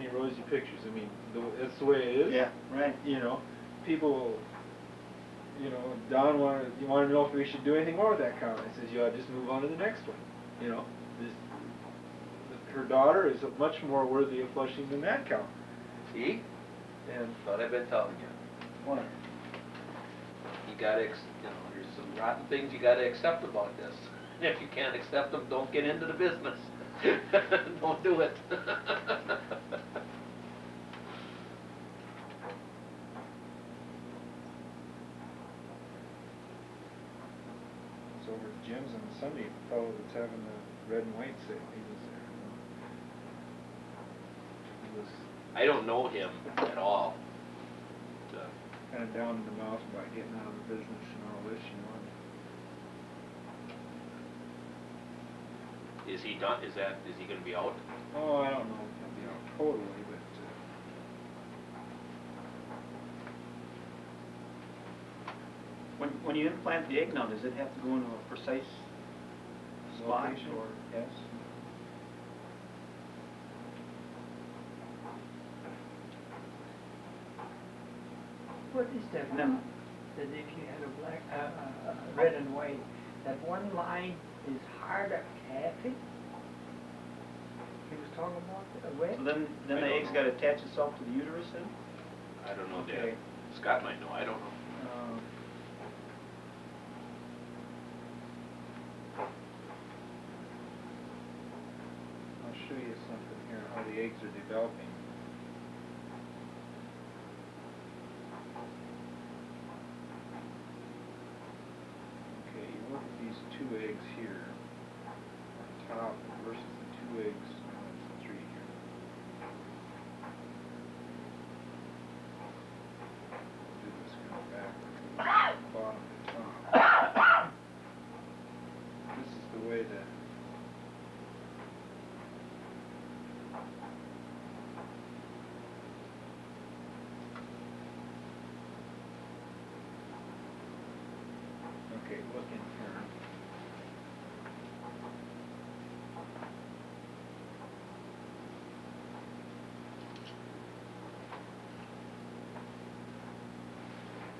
any rosy pictures. I mean, that's the way it is. Yeah, right. You know, people, you know, Don you want to know if we should do anything more with that cow? I says, you ought to just move on to the next one. You know, her daughter is much more worthy of flushing than that cow. See? And What I've been telling you. What? You gotta, you know, there's some rotten things you gotta accept about this. If you can't accept them, don't get into the business. Don't do it. so over at Jim's on Sunday, the fellow that's having the red and white sale, he was there. He was I don't know him at all. kind of down in the mouth about getting out of the business and all this, you know. Is he done? Is he going to be out? Oh, I don't know if he'll be out totally, but When you implant the egg now, does it have to go into a precise spot? location. Or yes? What is that? No. That if you had a black, red and white, that one line is hard at tapping? He was talking about the way. So then the I don't egg's know. got to attach itself to the uterus then? I don't know, Okay. Dad. Scott might know. I don't know. I'll show you something here, how the eggs are developing. Okay, you look at these two eggs here on top versus the two eggs, that's the three here. Do this kind of backwards, bottom to top. This is the way that okay, look in here.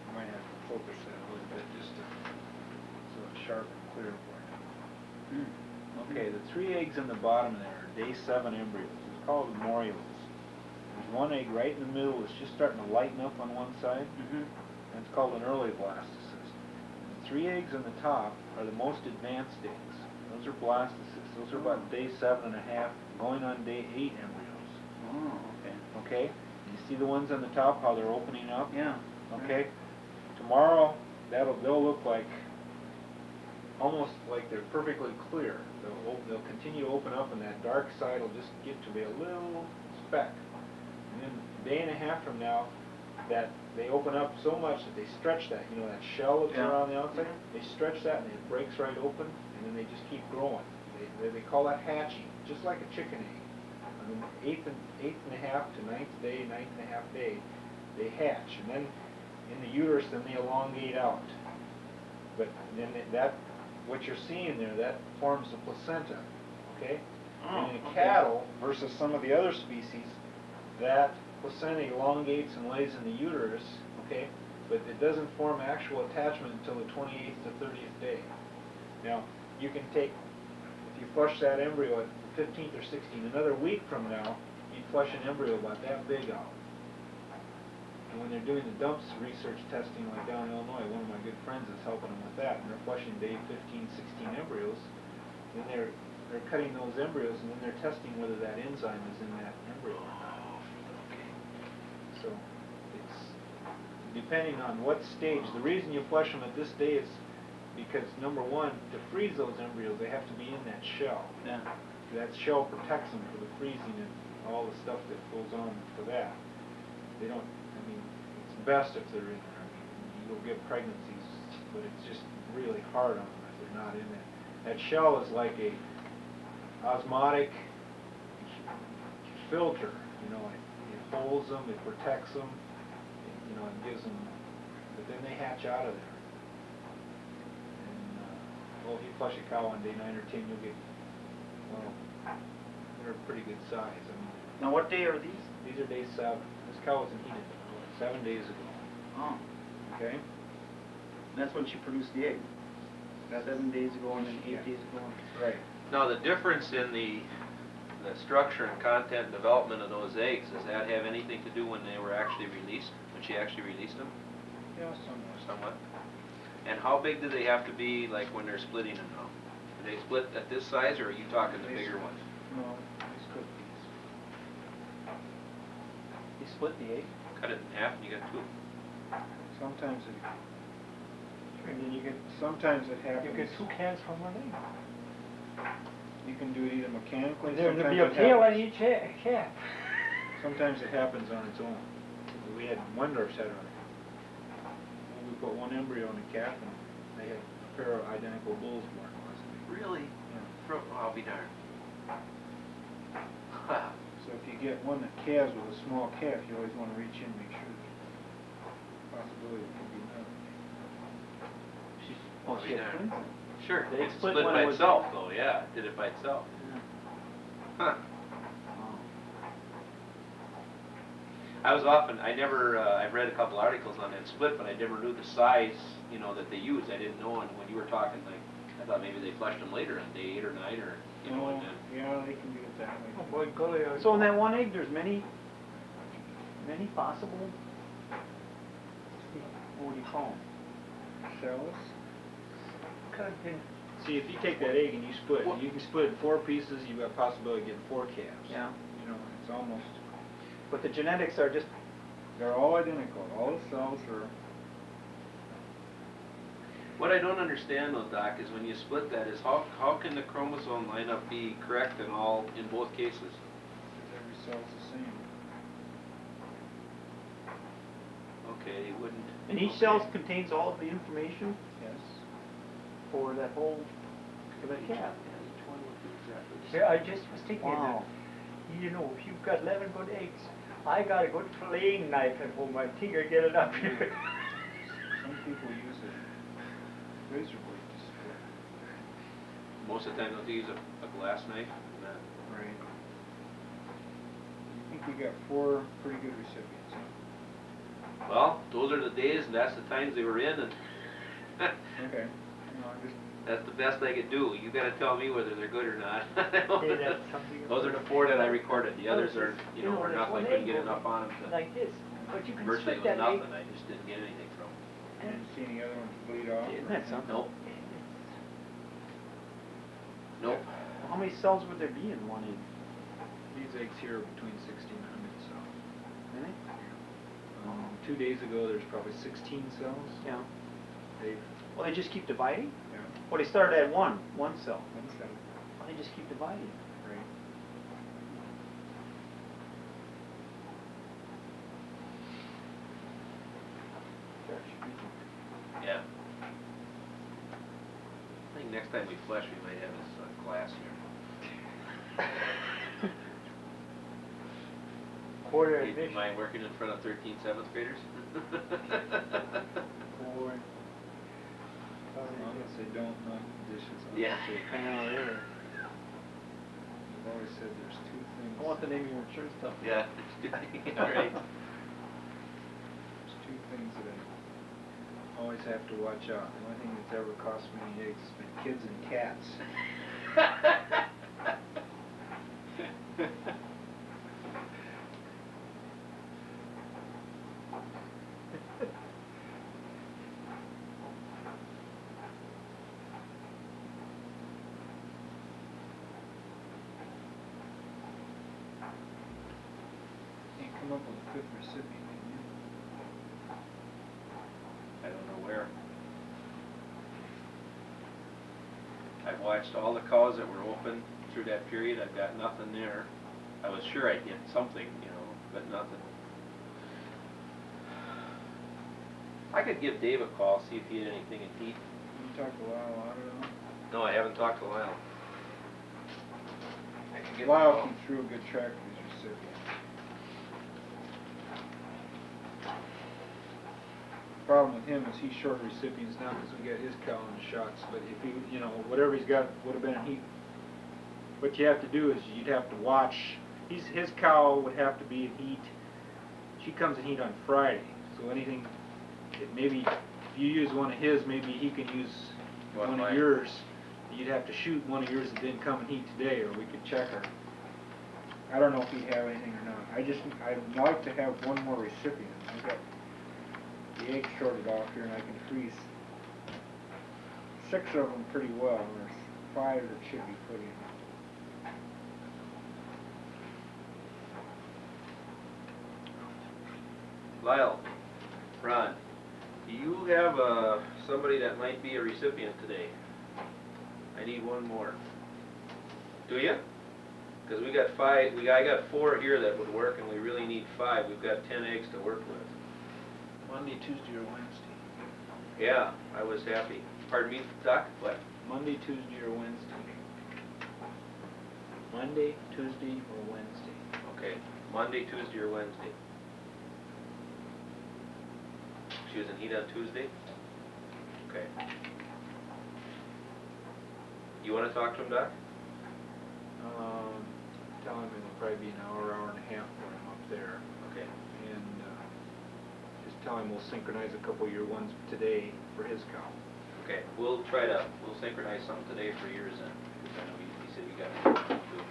I might have to focus that a little bit just to, so it's sharp and clear for you. Okay, the three eggs in the bottom there are day 7 embryos. It's called memorials. There's one egg right in the middle that's just starting to lighten up on one side, and it's called an early blastocyst. The 3 eggs in the top are the most advanced eggs. Those are blastocysts. Those are about day 7.5, going on day 8 embryos. Oh, okay. Okay? You see the ones on the top, how they're opening up? Yeah. Okay? Tomorrow, they'll look like, almost like they're perfectly clear. They'll continue to open up, and that dark side will just get to be a little speck. And then a day and a half from now, that they open up so much that they stretch that, you know, that shell that's around the outside, they stretch that and it breaks right open, and then they just keep growing. They call that hatching, just like a chicken egg. On the eighth and a half to ninth and a half day, they hatch, and then in the uterus, then they elongate out. But then what you're seeing there, that forms the placenta, okay? And in cattle versus some of the other species, that placenta elongates and lays in the uterus, okay? But it doesn't form actual attachment until the 28th to 30th day. Now, you can take, if you flush that embryo at the 15th or 16th, another week from now, you'd flush an embryo about that big out. And when they're doing the dumps research testing, like down in Illinois, one of my good friends is helping them with that, and they're flushing day 15, 16 embryos, then they're cutting those embryos, and then they're testing whether that enzyme is in that embryo or not. So it's depending on what stage. The reason you flush them at this day is because, number one, to freeze those embryos, they have to be in that shell. Yeah. That shell protects them for the freezing and all the stuff that goes on for that. They don't, I mean, it's best if they're in there. I mean, you'll get pregnancies, but it's just really hard on them if they're not in there. That shell is like a osmotic filter, you know, it holds them, it protects them, you know, it gives them, but then they hatch out of there. And, well, if you flush a cow on day 9 or 10, you'll get, well, they're a pretty good size. I mean, Now what day are these? These are day 7. This cow wasn't heated 7 days ago. Oh, Okay? and that's when she produced the egg. 7 days ago and then 8 Yeah. days ago. Right. Now, the difference in the structure and content and development of those eggs, does that have anything to do when they were actually released, when she actually released them? Yeah, somewhat. Somewhat. And how big do they have to be, like, when they're splitting them now? Do they split at this size, or are you talking the bigger ones? No, they split these. You split the egg? Cut it in half and you got 2. Sometimes it, And then you get, sometimes it happens. you get 2 cans from one egg. You can do it either mechanically, There'll sometimes be a it tail on happens. each calf. Sometimes it happens on its own. We had Wendorf's had on it. We put one embryo in the calf and they had a pair of identical bulls born last week. Really? Yeah. I'll be darned. So if you get one that calves with a small calf, you always want to reach in and make sure the possibility it could be another. Oh, she had Yeah. twins? Sure, They it split split when by it was itself, egg. though, yeah, it did it by itself. Yeah. Huh. Oh. I never, I've read a couple articles on that split, but I never knew the size, you know, that they used. I didn't know, and when you were talking, like, I thought maybe they flushed them later on day 8 or 9, or, you know, and then. Yeah, they can do it that way. Oh, boy, golly. So in that one egg, there's many possible, what do you call them? Cells. Cut in. See, if you take that egg and you split it, you can split it in 4 pieces, you've got a possibility of getting 4 calves. Yeah. You know, it's almost, But the genetics are just, they're all identical. All the cells are, What I don't understand though, Doc, is when you split that, is how can the chromosome lineup be correct in both cases? every cell's the same. Okay, it wouldn't. and each okay. cell contains all of the information Yes. for that whole, for that calf. Yeah, each one would be exactly the same. Yeah, I just was thinking Wow. that, you know, if you've got 11 good eggs, I got a good filleting knife at home. I think I get it up here. Some people use a razor blade to split. Most of the time, don't they use a glass knife? Not- Right. I think we got 4 pretty good recipients, huh? Well, those are the days, and that's the times they were in, and Okay. No, I'm just, that's the best I could do. You gotta tell me whether they're good or not. Yeah, that's something. Those are the 4 that I recorded. The others are, You you know, know, are there's enough. I one couldn't egg get over enough on them to. Like this, but you can Virtually, split it was that egg. nothing. I just didn't get anything from them. I didn't see any other ones bleed off. Isn't that something? Nope. Nope. How many cells would there be in one egg? These eggs here are between 1,600 cells. Really? 2 days ago, there's probably 16 cells. Yeah. They've, Well, they just keep dividing? yeah, Well, they started at one cell. one cell. Well, they just keep dividing. Right. Yeah. I think next time we flush, we might have this glass here. Quarter Do you admission. mind working in front of 13 7th graders? Four. As long as they don't knock the dishes off Yeah. the table. I know, really. I've always said there's 2 things. I want the name of your insurance company. Yeah. All right. There's 2 things that I always have to watch out. The only thing that's ever cost me any eggs has been kids and cats. Can't come up with a 5th recipient, can you? I don't know where. I've watched all the cows that were open through that period. I've got nothing there. I was sure I'd get something, you know, but nothing. I could give Dave a call, see if he had anything in heat. You talk to Lyle Lauderhill? No, I haven't talked to Lyle. I can give him a Lyle call. keeps real good track of his recipients. Problem with him is he's short recipients now because we got his cow in the shots, but if he, you know, whatever he's got would have been in heat. What you have to do is you'd have to watch his cow would have to be in heat. She comes in heat on Friday, so anything, maybe if you use one of his, maybe he can use one of yours. You'd have to shoot one of yours that didn't come in heat today, or we could check her. I don't know if we have anything or not. I'd like to have one more recipient. I've got the eggs shorted off here, and I can freeze 6 of them pretty well. And there's 5 that should be put in. Lyle, Ron, do you have somebody that might be a recipient today? I need one more. Do you? Because we got 5. I got 4 here that would work, and we really need 5. We've got 10 eggs to work with. Monday, Tuesday, or Wednesday? Yeah, I was happy. Pardon me, Doc? What? Monday, Tuesday, or Wednesday? Monday, Tuesday, or Wednesday? Okay, Monday, Tuesday, or Wednesday. She was in heat on Tuesday? Okay. You want to talk to him, Doc? Tell him it'll probably be an hour, hour and a half when I'm up there. Okay. And just tell him we'll synchronize a couple of your ones today for his cow. Okay, we'll synchronize some today for yours then, because I know he said you got it too.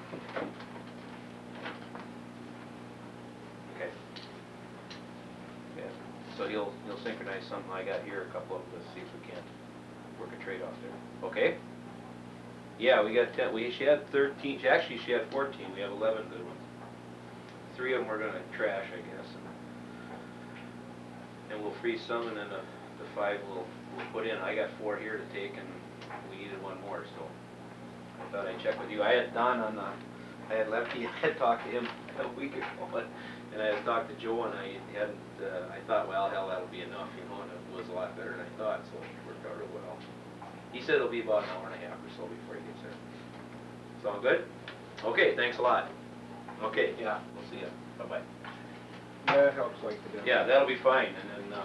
Okay. Yeah, so he'll synchronize something I got here, a couple of them, to see if we can't work a trade-off there. Okay? Yeah, we got 10. She had 13. Actually, she had 14. We have 11 good ones. 3 of them we're going to trash, I guess. And we'll freeze some, and then the 5 we'll put in. I got 4 here to take, and we needed 1 more, so I thought I'd check with you. I had Don on I had Lefty. I had talked to him a week ago, and I had talked to Joe, and I hadn't. I thought, well, hell, that'll be enough, and it was a lot better than I thought, so it worked out real well. He said it'll be about an hour and a half or so before he gets there. Sound good? Okay, thanks a lot. Okay, yeah, we'll see you. Bye-bye. That helps like the devil. Yeah, that'll be fine, and then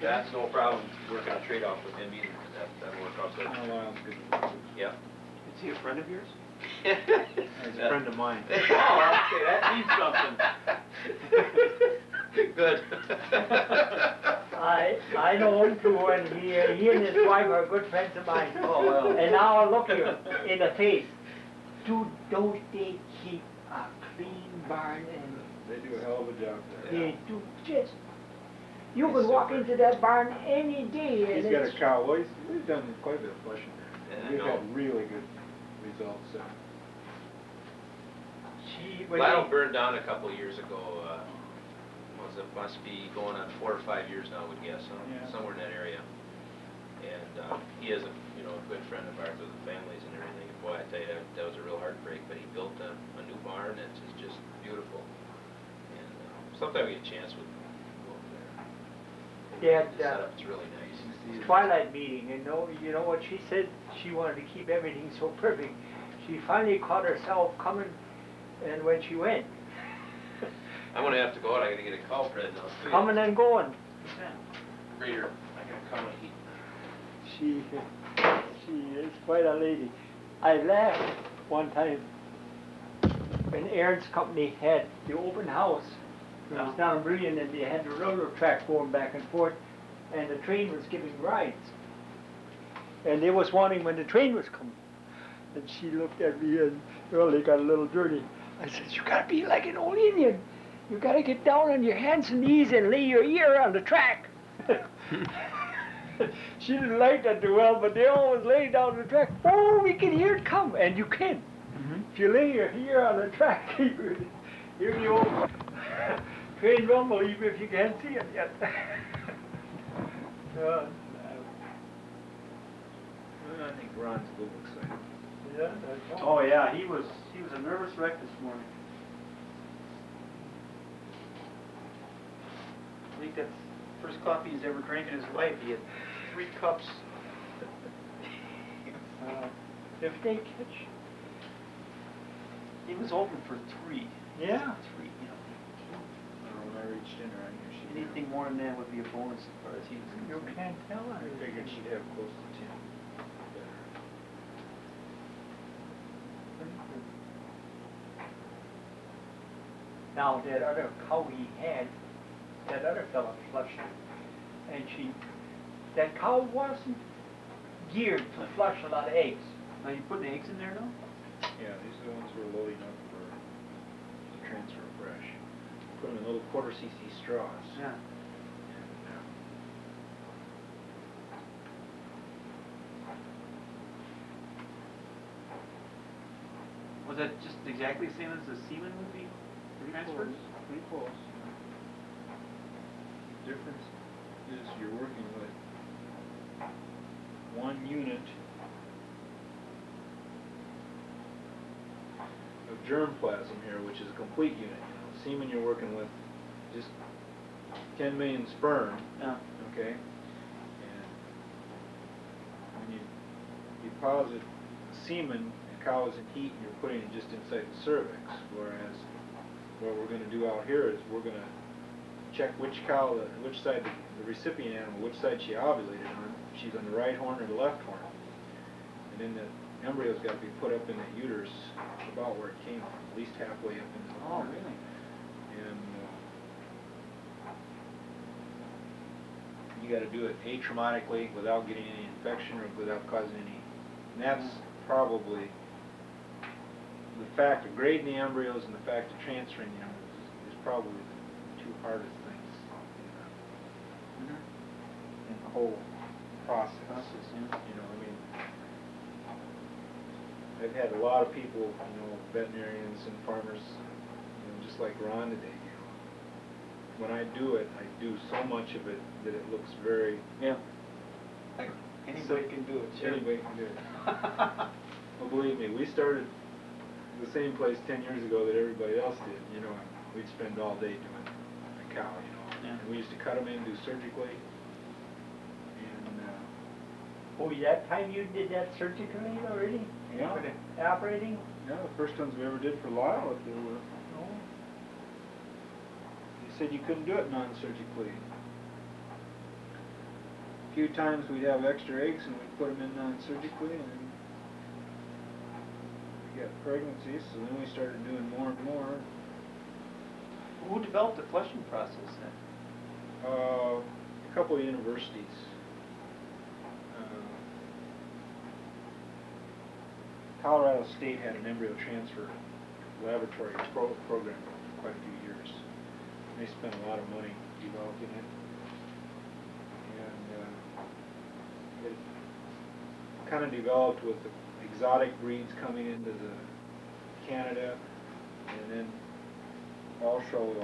that's no problem working a trade-off with him either, because that'll work out good. Oh, well, good. Yeah. Is he a friend of yours? He's a friend of mine. Oh, okay, that means something. Good. I know him too, and he and his wife are good friends of mine. Oh, well. And now I look here in the face. Don't they keep a clean barn? And They do a hell of a job there. they do just. You can walk into that barn any day, and He's got it's a cow. Well, we've done quite a bit of flushing there. Yeah, I We've know. had really good results. Lyle burned down a couple of years ago. Must be going on 4 or 5 years now, I would guess, somewhere in that area. And he is a good friend of ours with the families and everything. And boy, I tell you, that was a real heartbreak. But he built a new barn, and it's just beautiful. And sometime we get a chance with go over there. Yeah, The setup's really nice. twilight meeting, and you know what she said? She wanted to keep everything so perfect. She finally caught herself coming, and when she went, I'm gonna have to go out. I gotta get a cow bred now. coming and going. Reader, I gotta come and eat. She is quite a lady. I laughed one time when Aaron's company had the open house. It was down in Brilliant, and they had the railroad track going back and forth, and the train was giving rides. And they was wanting when the train was coming. And she looked at me, and well, they got a little dirty. I said, you gotta be like an old Indian. You gotta get down on your hands and knees and lay your ear on the track. She didn't like that too well, but they always lay down on the track. Oh, we can hear it come, and you can. If you lay your ear on the track, hear the old train rumble, even if you can't see it yet. I think Ron's a little excited. Yeah, that's Oh yeah, he was a nervous wreck this morning. I think that's the first coffee he's ever drank in his life. He had 3 cups. if they catch. He was open for 3. Yeah. 3, When I reached in around here, she Anything more than that would be a bonus as far as he was You concerned. can't tell I her. figured she'd have close to 10. Now, that other cow he had, that other fella flushed it. And that cow wasn't geared to flush a lot of eggs. Now you putting eggs in there now? Yeah, these are the ones we're loading up for transfer fresh. Put them in little quarter cc straws. Yeah. And, Was that just exactly the same as the semen would be transferred? Pretty close. The difference is you're working with one unit of germplasm here, which is a complete unit. You know, semen you're working with just 10 million sperm. Yeah. Okay. And when you deposit semen, the cow is in heat, and you're putting it just inside the cervix. Whereas what we're going to do out here is we're going to check which cow, which side the recipient animal, which side she ovulated on. If she's on the right horn or the left horn. And then the embryo's got to be put up in that uterus about where it came from, at least halfway up into the Oh, horn. really? And you got to do it atraumatically without getting any infection or without causing any. And that's probably the fact of grading the embryos and the fact of transferring the embryos is probably the two hardest things in the whole process. Yeah. You know, I mean, I've had a lot of people, you know, veterinarians and farmers, you know, just like Ron today, you know. When I do it, I do so much of it that it looks very... Yeah. Anybody can do it, sure. Anybody can do it. Well, believe me, we started the same place 10 years ago that everybody else did, you know. We'd spend all day doing a cow, you know. Yeah. And we used to cut them in, do surgically, and... Oh, that time you did that surgically already? Yeah. For the operating? Yeah, the first ones we ever did for Lyle, if there were. Oh. You said you couldn't do it non-surgically. A few times we'd have extra eggs and we'd put them in non-surgically, and then we got pregnancies, so then we started doing more and more. Who developed the flushing process then? A couple of universities. Colorado State had an embryo transfer laboratory program for quite a few years. They spent a lot of money developing it. And it kind of developed with the exotic breeds coming into Canada, and then also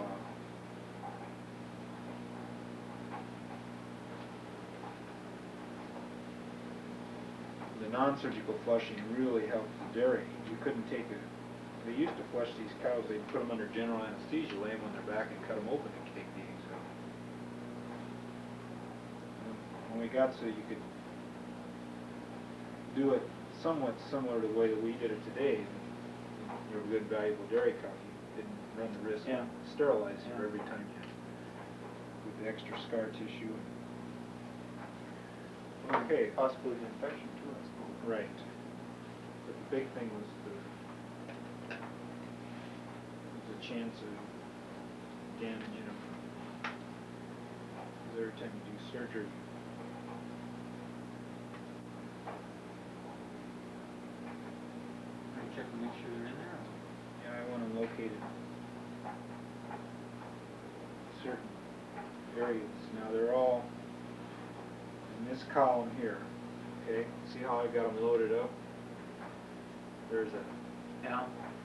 the non-surgical flushing really helped the dairy. You couldn't take it. They used to flush these cows. They'd put them under general anesthesia, lay them on their back, and cut them open and take the eggs out. When we got so you could do it somewhat similar to the way that we did it today, you're a good, valuable dairy cow. You didn't run the risk of sterilizing her every time you with the extra scar tissue. Okay. Possibility of infection too, I suppose. Right. But the big thing was the chance of damaging them. Because every time you do surgery, Check to make sure they're in there. yeah, I want them located in certain areas. Now they're all in this column here. Okay, see how I got them loaded up? There's a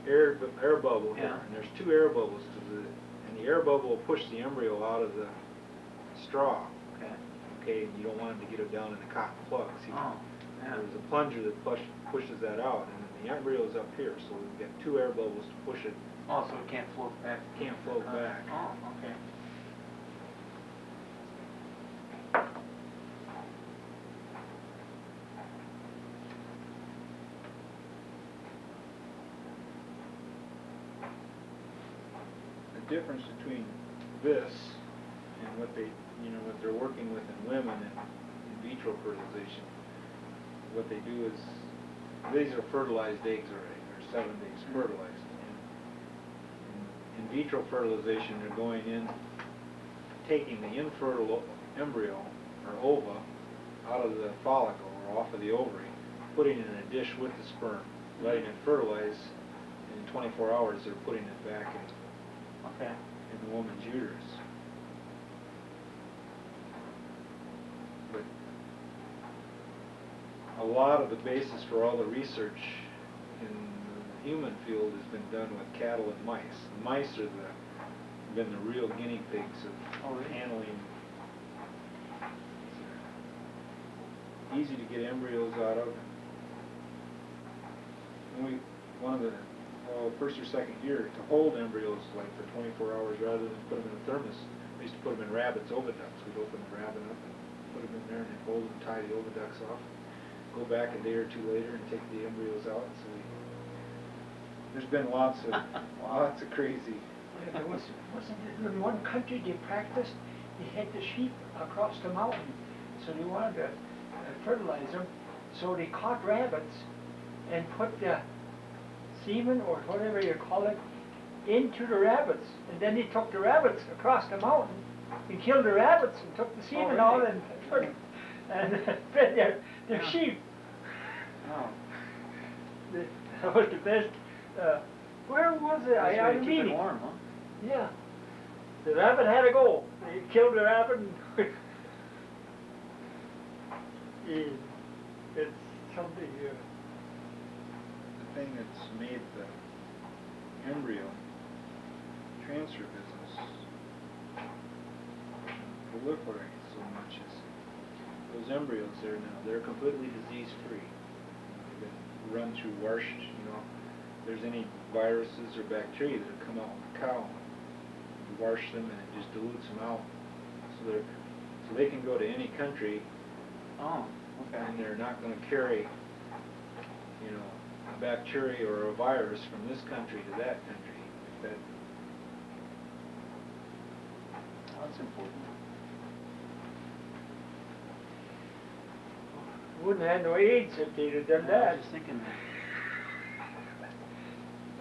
air bubble here, Yeah. and there's two air bubbles and the air bubble will push the embryo out of the straw. Okay. Okay, and you don't want it to get it down in the cotton plug. See, Oh, yeah. there's a plunger that pushes that out, and then the embryo is up here, so we've got two air bubbles to push it. Oh, so it can't float back? Can't float back. Oh, okay. The difference between this and what they, you know, what they're working with in women in vitro fertilization, what they do is, these are fertilized eggs already. They're 7 days fertilized. And in vitro fertilization, they're going in, taking the infertile embryo or ova out of the follicle or off of the ovary, putting it in a dish with the sperm, letting it fertilize, and in 24 hours they're putting it back in the woman's uterus. But a lot of the basis for all the research in the human field has been done with cattle and mice. The mice are been the real guinea pigs of handling. Easy to get embryos out of. And one of the first or second year, to hold embryos like for 24 hours rather than put them in a thermos, we used to put them in rabbits' oviducts. We'd open the rabbit up and put them in there and then hold them, tie the oviducts off, go back a day or two later and take the embryos out. So there's been lots of crazy. There wasn't it in one country they practiced, they had the sheep across the mountain, so they wanted to fertilize them, so they caught rabbits and put the semen, or whatever you call it, into the rabbits, and then they took the rabbits across the mountain and killed the rabbits and took the semen out and fed their sheep. Oh. That was the best. Where was it? I had a keep meeting. it warm, huh? Yeah. The rabbit had to go. They killed the rabbit and it's something here. The thing that's made the embryo transfer business proliferate so much is those embryos there now, they're completely disease-free. They've been run through washed, if there's any viruses or bacteria that come out with the cow, you wash them and it just dilutes them out. So they can go to any country. Oh, okay. And they're not going to carry, a bacteria or a virus from this country to that country. That's important. Wouldn't have had no AIDS if they'd have done I that. was just thinking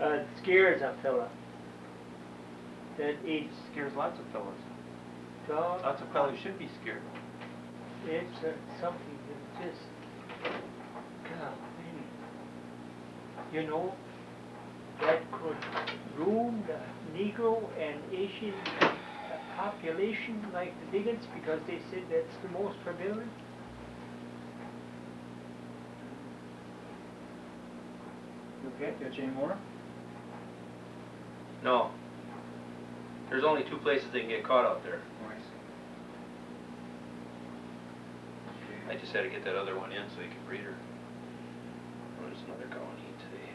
It scares a fella. That AIDS scares lots of fellas. dog. Lots of fellas should be scared. It's something that just, golly, that could ruin the Negro and Asian population like the Diggins, because they said that's the most prevalent. Okay, got you any more? No. There's only 2 places they can get caught out there. I just had to get that other one in so you can breed her. There's another colony today.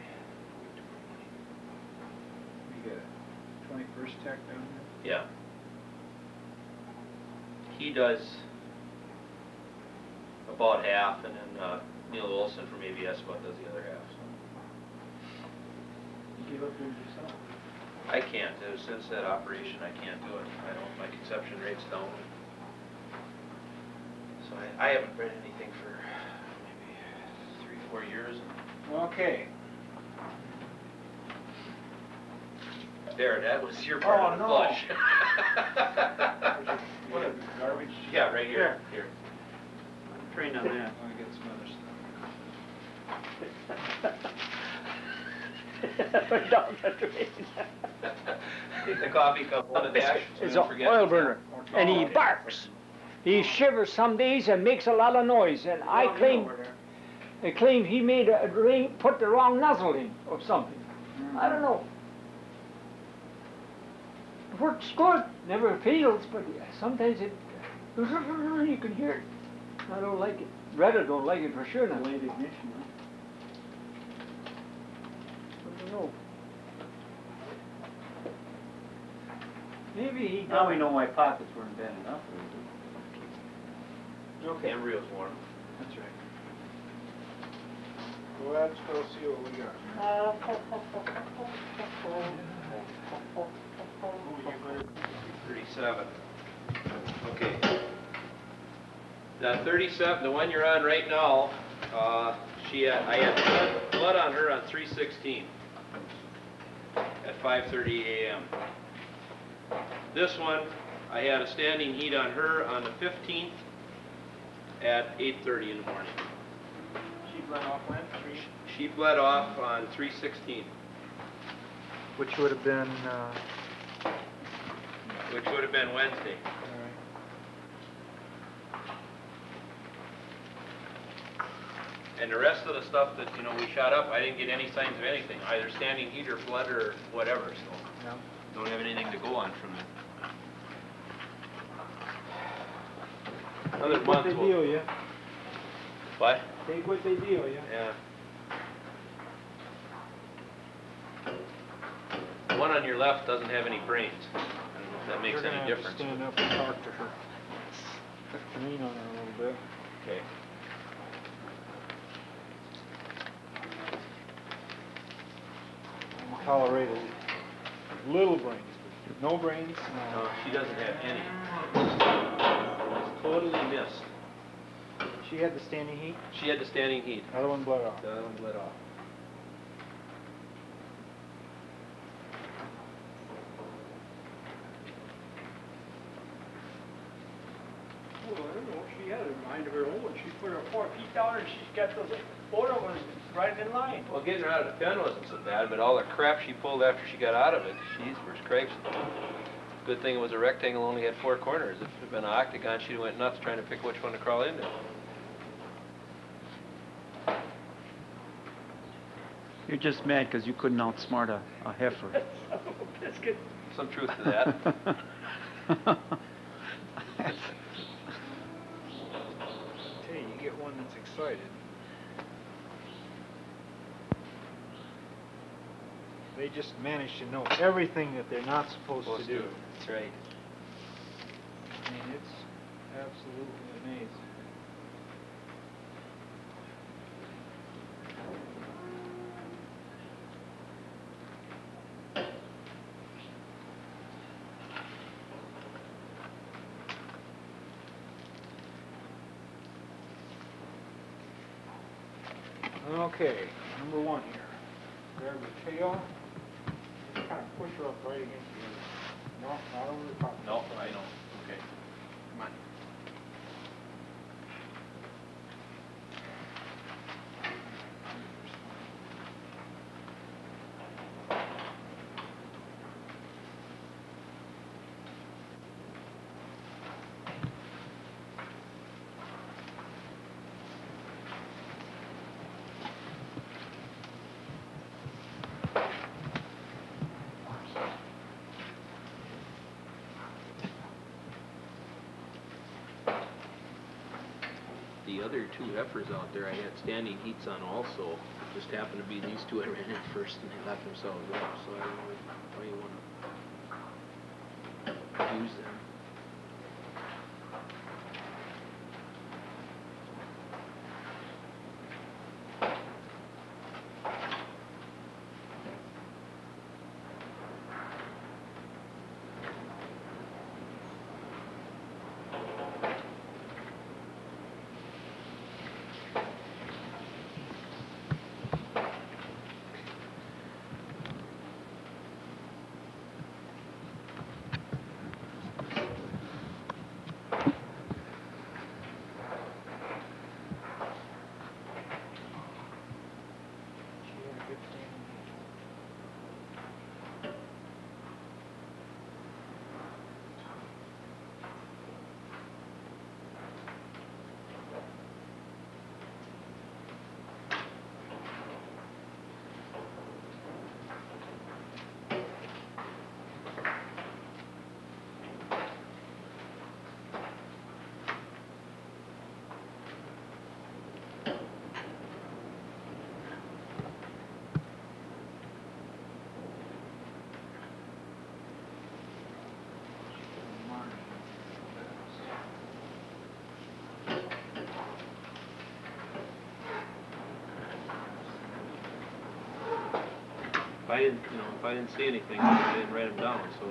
We got a 21st Tech down there? Yeah. He does about half, and then Neil Olson from ABS about does the other half. So. You give up yours yourself. I can't. Since that operation, I can't do it. My conception rate's down. So I haven't read anything for maybe 3-4 years. Okay. There, that was your part of the flush. What a garbage. Yeah, right here. Here. I'm trained on that. I got some other Take the coffee cup on the dash. so It's you an don't forget. oil burner, and he barks. He shivers some days and makes a lot of noise, and I claim he made a ring, put the wrong nozzle in or something. I don't know. It works good, never fails, but sometimes it, you can hear it. I don't like it. Retta don't like it for sure now. Delayed ignition, huh? I don't know. Maybe he Now we know why pockets weren't bad enough. The Okay. embryo's warm. That's right. Well, let's go see what we got. 37. Okay. The 37, the one you're on right now, I had blood on her on 3/16 at 5:30 a.m. This one, I had a standing heat on her on the 15th at 8:30 in the morning. She bled off when? She bled off on 3/16, Which would have been, which would have been Wednesday. all right. And the rest of the stuff that, we shot up, I didn't get any signs of anything, either standing heat or blood or whatever, so Yeah. don't have anything to go on from it. Another Take month what they will- deal you. What? Take what they deal you. Yeah. The one on your left doesn't have any brains. I don't know if that makes You're any gonna difference. have to stand up and talk to her. Lean on her a little bit. Okay. Tolerated little brains, but no brains. No, she doesn't have any. It's totally missed. She had the standing heat. She had the standing heat. Other one bled off. The other one bled off. Well, I don't know, she had a mind of her own. She put her 4 feet down and she's got those, both of them right in line. Well, getting her out of the pen wasn't so bad, but all the crap she pulled after she got out of it, she's where's cripes. Good thing it was a rectangle, only had 4 corners. If it had been an octagon, she'd have went nuts trying to pick which one to crawl into. You're just mad because you couldn't outsmart a heifer. Biscuit. Some truth to that. Hey, you get one that's excited. They just manage to know everything that they're not supposed to do. That's right. I mean, it's absolutely amazing. Okay, number 1 here. Grab her tail, just kind of push her up right against the other. No, not over the top. No, I know. Okay. Come on. The other 2 heifers out there, I had standing heats on also. It just happened to be these 2 I ran in first, and they left themselves up. So I don't know why you want to use them. She had a good standing heat. If I didn't see anything, I didn't write them down. So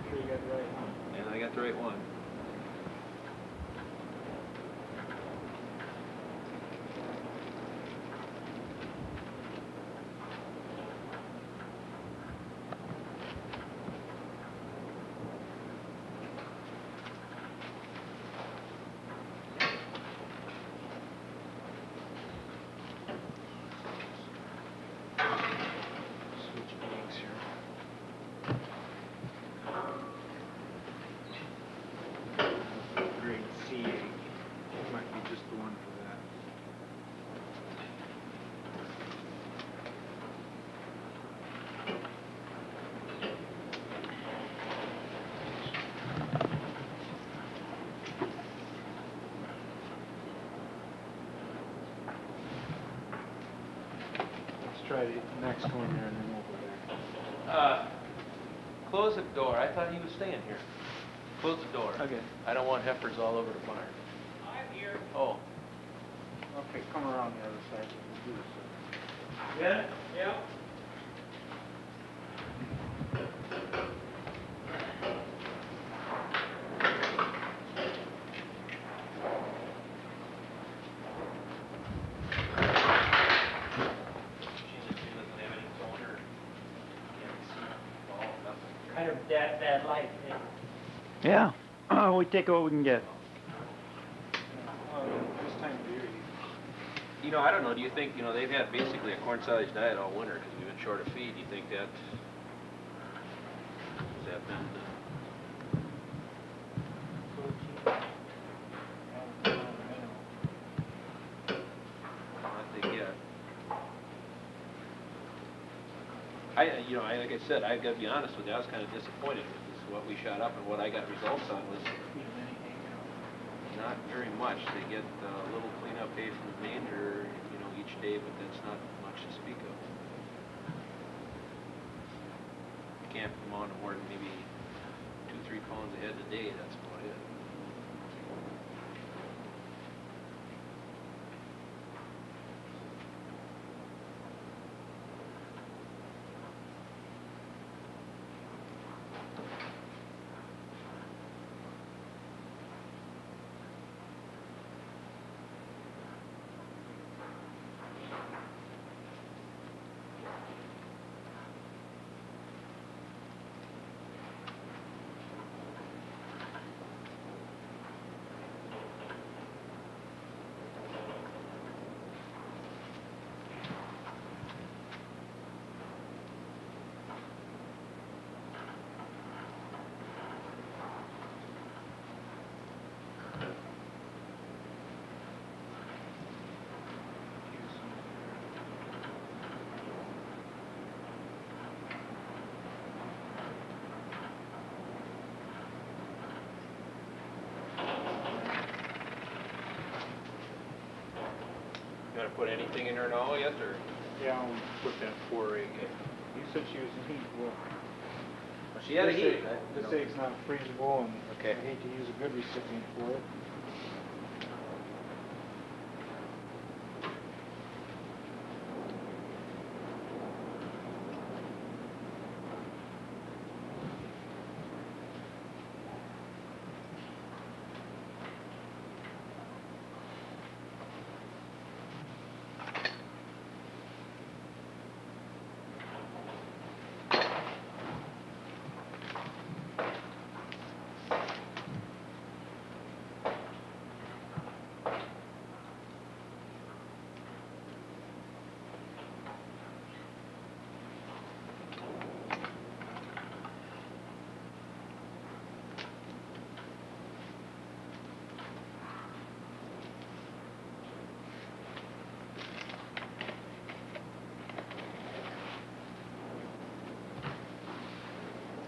Sure you got the right one. and I got the right one. outside, next one there, and then over there. Close the door. I thought he was staying here. Close the door. Okay. I don't want heifers all over the barn. I'm here. Oh. Okay, come around the other side, we'll do this. Yeah? Yeah. Kind of that light, Yeah, we take what we can get. This time of year, You know, I don't know. Do you think, you know, they've had basically a corn silage diet all winter because we've been short of feed. Do you think that, has that been, what they get? You know, like I said, I've got to be honest with you, I was kind of disappointed with this, what we shot up and what I got results on was not very much. They get a little cleanup hay from the manger, you know, each day, but that's not much to speak of. You can't come on to more than maybe 2-3 pounds a head a day, that's about it. You want to put anything in her now yet, or? yeah, I'll put that 4 egg. You said she was heatable. Well, she had a heat. This egg's not freezable, and Okay. I hate to use a good recipient for it.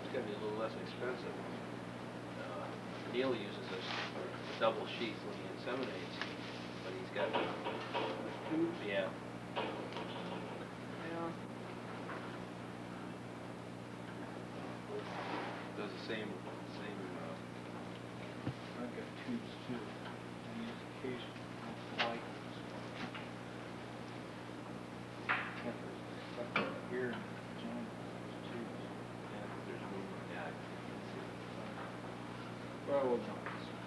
It's gonna be a little less expensive. Neil uses a double sheath when he inseminates, but he's got tubes. Yeah. Does the same. I've got tubes too. I use occasionally. I like this one. Peppers, stuff right here in the vagina, there's tubes. Yeah, there's movement. Yeah. Well, we'll jump this one.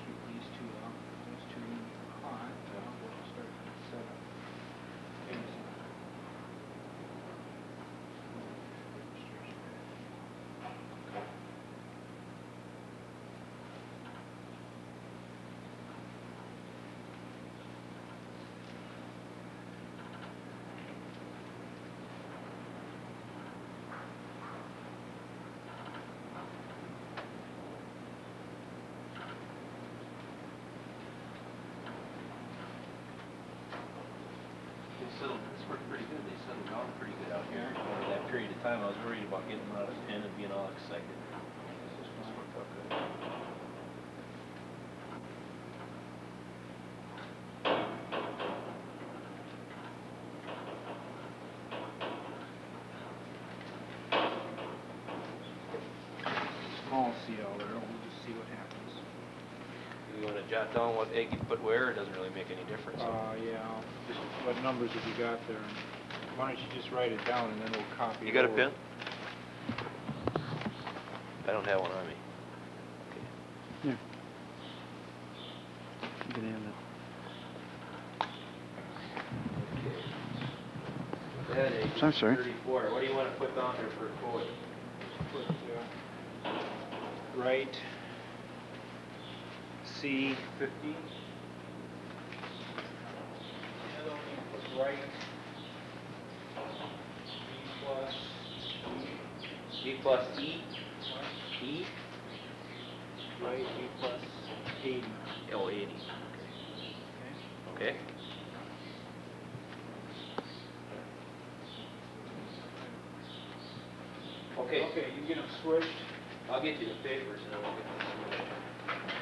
Keep these two out. Those two in hot. We'll start at 7. They settled, it's worked pretty good. They settled down pretty good out here over that period of time. I was worried about getting them out of the pen and being all excited. This is see all there, we'll just see what happens. You wanna jot down what egg you put where? It doesn't really make any difference. Yeah, just what numbers have you got there? Why don't you just write it down and then we'll copy it You got a over. pen? I don't have one on me. Here. You can have that. That egg I'm is sorry. 34. What do you wanna put down there for code? Put, right, C 50. Put right, B plus E? E? right, B plus 80. Oh, 80. Okay. Okay. Okay, you get them switched. I'll get you the papers and then we'll get this.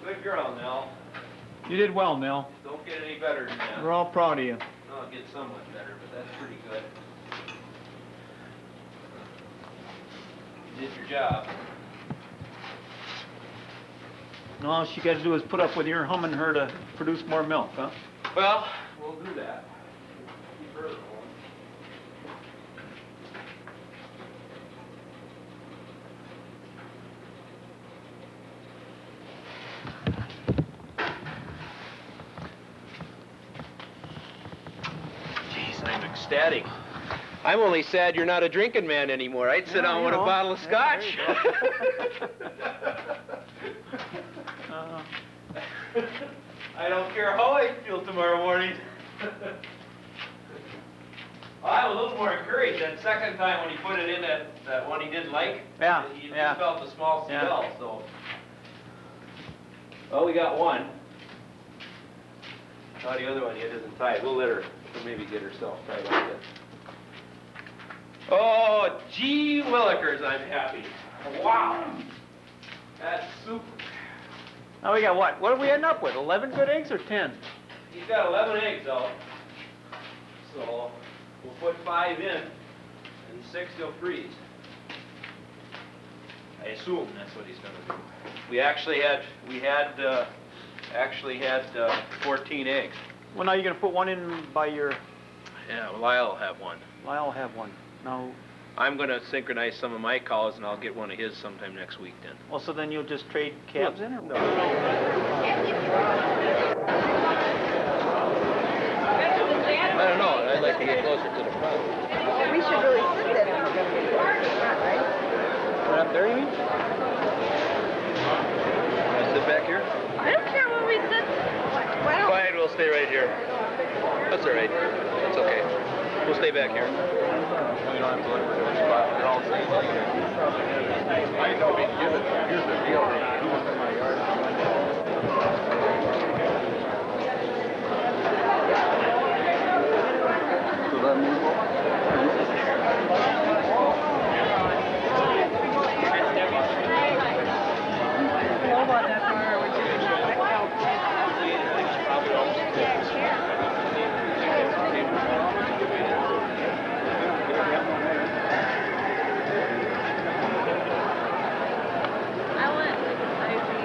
Good girl, Nell. You did well, Nell. Don't get any better than that. We're all proud of you. No, it gets somewhat better, but that's pretty good. You did your job. And all she got to do is put up with your humming her to produce more milk, huh? Well, we'll do that. Keep her going. Jeez, I'm ecstatic. I'm only sad you're not a drinking man anymore. I'd sit down with a bottle of scotch. I don't care how I feel tomorrow morning. I'm a little more encouraged that second time when he put it in that one he didn't like. Yeah, He yeah. felt the small Yeah. smell, so. Well, we got one. Now the other one yet isn't tied. We'll let her maybe get herself tied like that. Oh, gee willikers, I'm happy. Wow. That's super. Now we got what? What are we ending up with? 11 good eggs or 10? He's got 11 eggs out. So we'll put 5 in and 6 he'll freeze. I assume that's what he's gonna do. We actually had 14 eggs. Well, now you're going to put one in by your... Yeah, well, I'll have one. I'll have one. Now, I'm gonna synchronize some of my cows and I'll get one of his sometime next week then. well, so then you'll just trade calves in or what? I don't know, I'd like to get closer to the front. We should really sit there if we're gonna be close to the front, right? Right up there, you mean? Can I sit back here? I don't care where we sit. Why don't Fine, we'll stay right here. That's all right. That's okay. We'll stay back here. We don't have to look for a spot. They're all the same. I mean, here's the deal. So that means I went.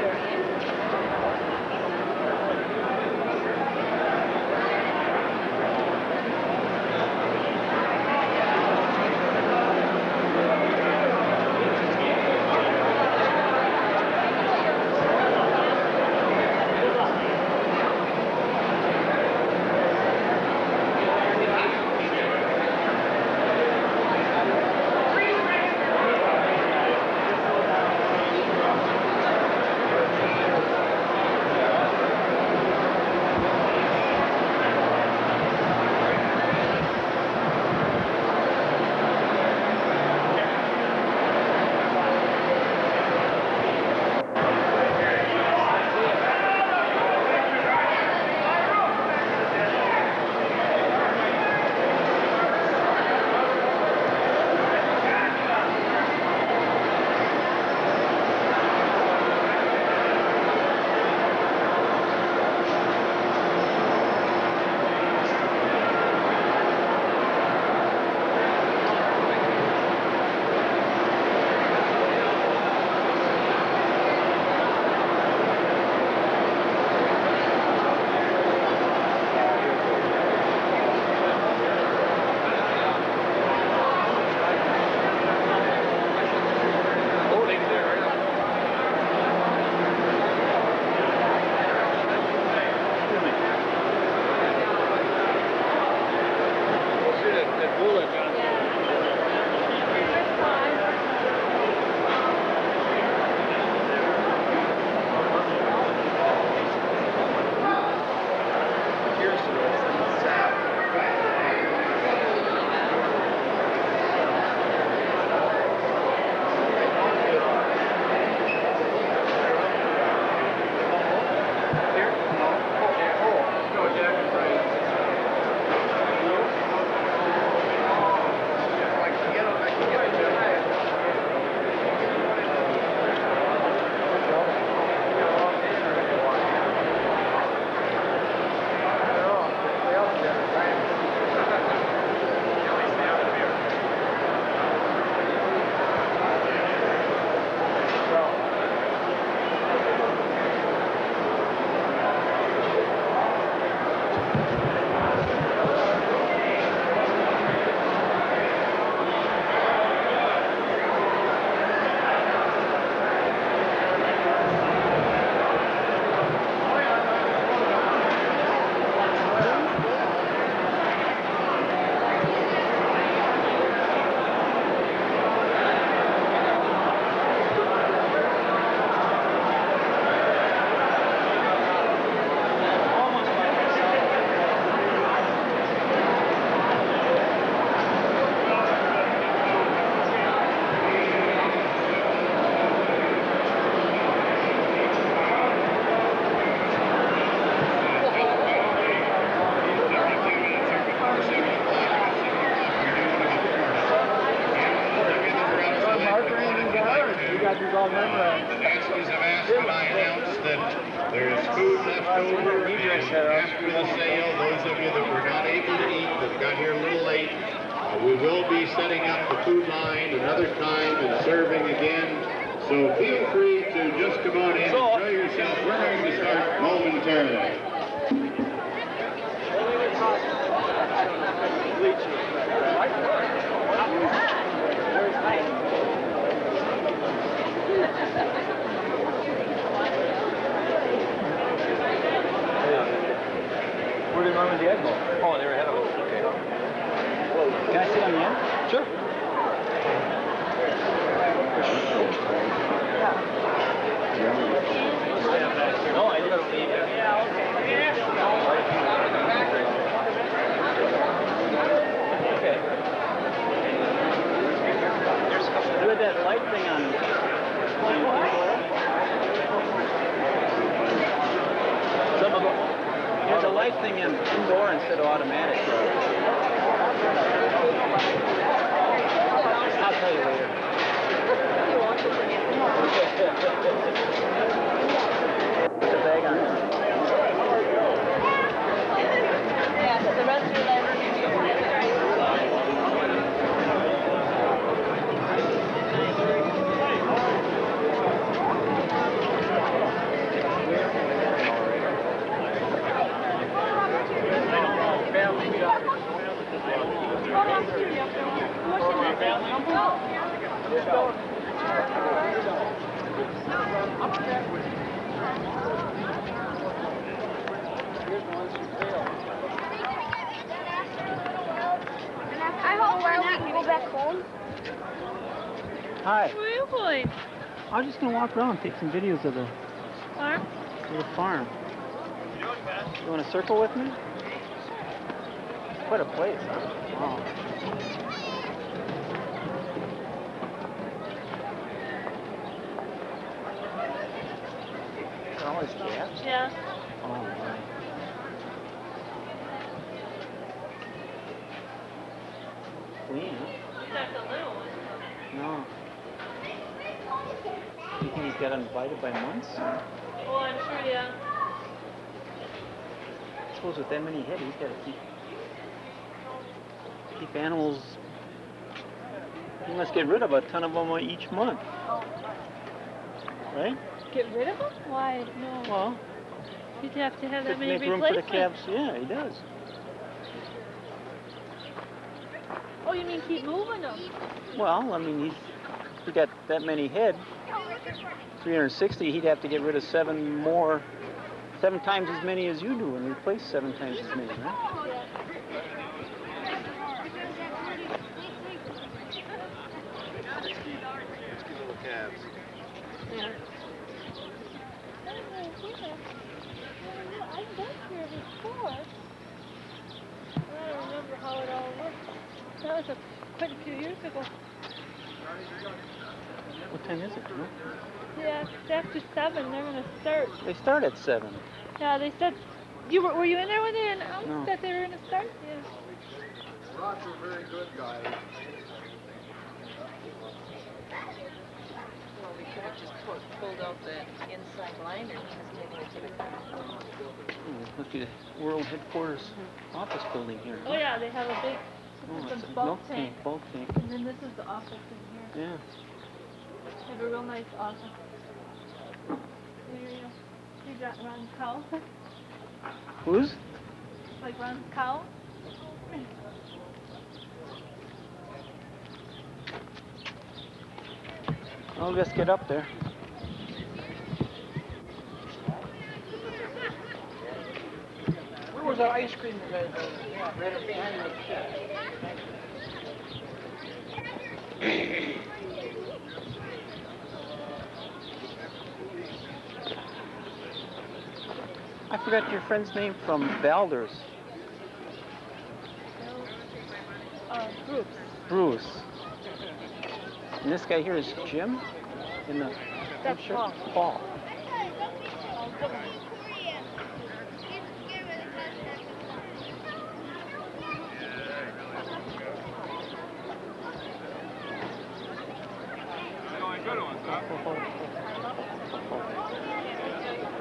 after the sale, those of you that were not able to eat, that got here a little late, we will be setting up the food line another time and serving again. So feel free to just come on in, enjoy yourself. We're going to start momentarily. Where did Mom and Dad go? Oh, they were ahead of us. Okay. Can I sit on the end? Sure. No, I gotta leave. Yeah, okay. Okay. You had that light thing on. There's a light thing indoor instead of automatic. I'll tell you later. Put the bag on. Yeah, so the rest of your life. I hope we can go back home. Hi. Where are you going? I was just gonna walk around and take some videos of the Farm? farm. You want to circle with me? What a place, huh? Wow. All these cats? Yeah. Oh, my. Clean, huh? That's a little one. No. You think he's got invited by months? Oh, I'm sure, yeah. I suppose with that many head, he's got to keep animals. He must get rid of a ton of them each month. Right? Get rid of them? Why? No. Well, You'd have to have to that many make room for the replacements. calves. Yeah, he does. Oh, you mean keep moving them? Well, I mean, he got that many head. 360, he'd have to get rid of 7 times as many as you do and replace 7 times as many, right? Little calves. Yeah. I've been here before. I don't remember how it all looked. That was quite a few years ago. What time is it? No? Yeah, it's after 7. They're gonna start. They start at 7. Yeah, they said. Were you in there when they announced No. that they were gonna start? Yeah. Roger, very good guy. Well, we could have just pulled out the inside liner because maybe we could have. Look at the World Headquarters office building here. Oh yeah, they have a big Oh, it's it's a a bulk milk tank. bulk tank. And then this is the office in here. Yeah. They have a real nice office. Here you got Ron's cow. Who's? Like Ron's cow. Oh, let's get up there. Where was that ice cream you guys got? Right up behind the I forgot your friend's name from Baldur's. Bruce. Bruce. And this guy here is Jim? In the That's shirt? Paul. Paul.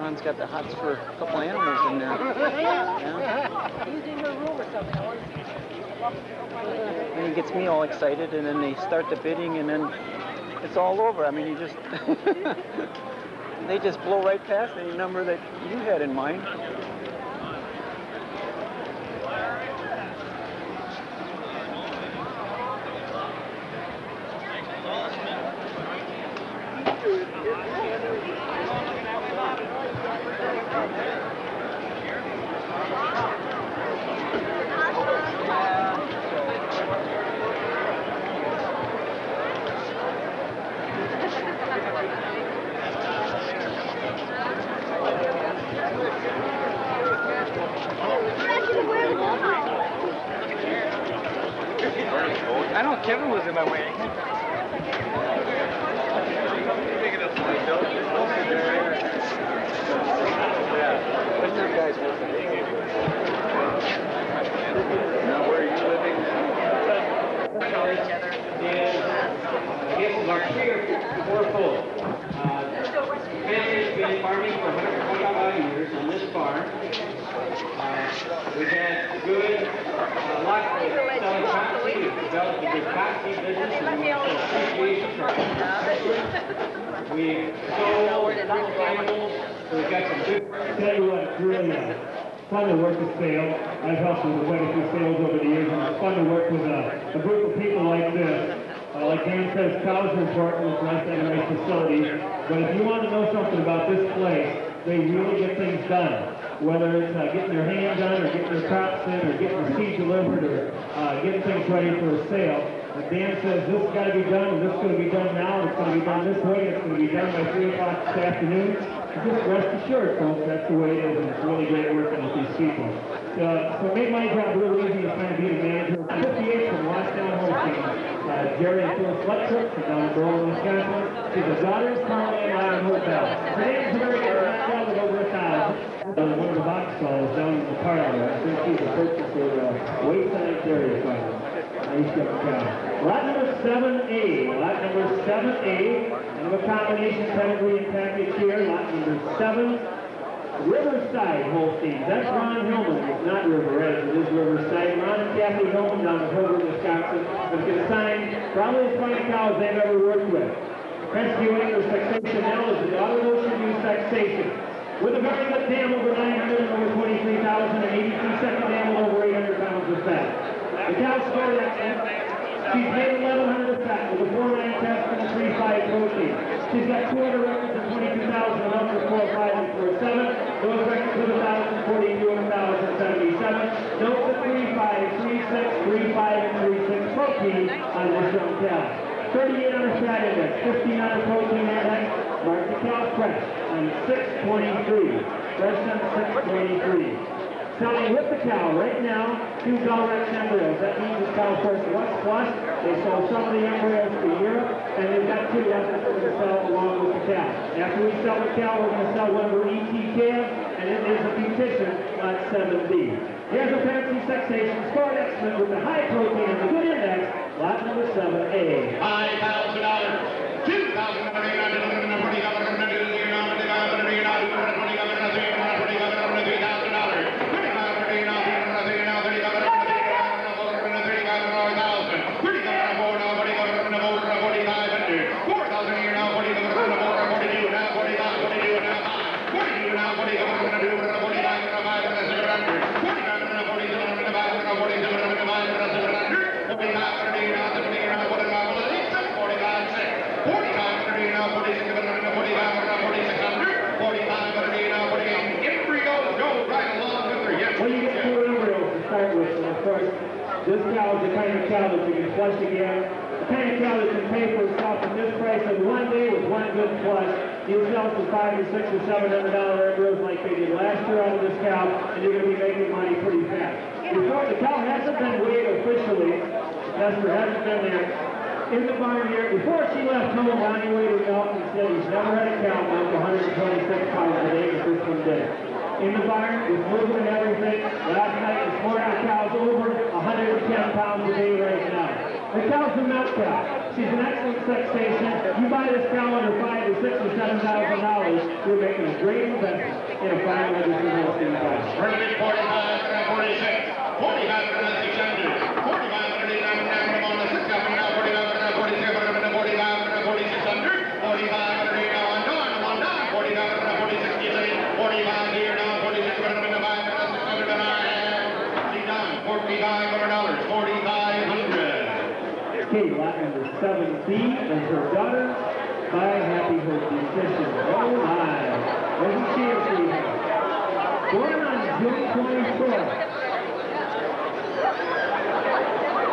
Ron's got the hots for a couple animals in there. Yeah. Using her room or something. I want to see. And he gets me all excited, and then they start the bidding, and then it's all over. I mean, you just they just blow right past any number that you had in mind. I know Kevin was in my way. What's your guys working? Now, where are you living? Yes, our here, we're full. Family's been farming for 125 years on this farm. We've had good luck with selling cottonseed. We've developed a good cottonseed business and appreciation for it. We've sold animals, so we've got some good... I tell you what, it's really fun to work with sales. I've helped with quite a few sales over the years, and it's fun to work with a group of people like this. Like Dan says, cows are important. It's nice to have a nice facility. But if you want to know something about this place, they really get things done. Whether it's getting their hand done, or getting their crops in, or getting the seed delivered, or getting things ready for a sale. Like Dan says, this has got to be done, and this is going to be done now, and it's going to be done this way, and it's going to be done by 3 o'clock this afternoon. Just rest assured, folks, that's the way it is, and it's really great working with these people. So it made my job real easy to kind of be the manager. 58 from Washington Hosting. Jerry and Phyllis Luttrip from down in Berlin, Wisconsin. She's the daughter of Carly and Iron Hotel. Today is very good. Not down with over 1,000. One of the box stalls down in the parlor. I think she's a purchaser Wayside Dairy Farm. Lot number 7A. Lot number 7A. And a combination pedigree and package here. Lot number 7. Riverside Holsteins. That's Ron Hillmann. It's not River Edge. It is Riverside. Ron and Kathy Hillmann down in Hillmann, Wisconsin. It's going to sign probably as many cows they've ever worked with. Rescuing or Sexation now is the daughter of Ocean View Sexation. With a very good dam over 900 and over 23,000 and 82-second dam with over 800 pounds of fat. The cow scored that. She's made 1,100 of fat with a 4.9 test and a 3.5 protein. She's got 200 records and 22,000 and up for 4.5 and 4.7. Those records with 1,042 and 1,077. Note the 3.5, 3.6, 3.5, and 3.6 protein on this young cow. 38 on her fat index, 15 on her protein index. Mark the cow fresh on 623. Fresh on 623. Selling with the cow right now, 2 Galrex embryos. That means the cow first was flushed. They sold some of the embryos to Europe, and they've got 2 left that we're going to sell along with the cow. After we sell the cow, we're going to sell one of her ET calves, and it is a beautician on 7B. Here's a fancy sexation scored excellent with the high protein and the good index, lot number 7A. $5,000, Well, you get 2 embryos to start with, and of course, this cow is the kind of cow that you can flush again. The kind of cow that can pay for itself at this price in one day with one good flush. You sell some $500 or $600 or $700 embryos like they did last year out of this cow, and you're going to be making money pretty fast. Before, the cow hasn't been weighed officially. Esther hasn't been there. In the barn here, before she left home, Ronnie weighed her out and said he's never had a cow milk 126 pounds a day, but this one did. In the barn, with moving and everything, last night, this morning, the cow's over 110 pounds a day right now. The cow's a milk cow. She's an excellent sex station. You buy this cow under $5,000 or $6,000 or $7,000, you're making a great investment in a fine registered Holstein cow. Tournament 45, 46, 45, 600, 45, 39, on the 6, coming now, 45, 47, 45, 4600, 45, now, on down, 45, 46, 45 here now, 46, 45, 600, and I have, see down, $4,500, 4,500. Okay, lot number 7B is her daughter by Happy Hope Nutrition. Oh my! Doesn't she or she have? Born on June 24th.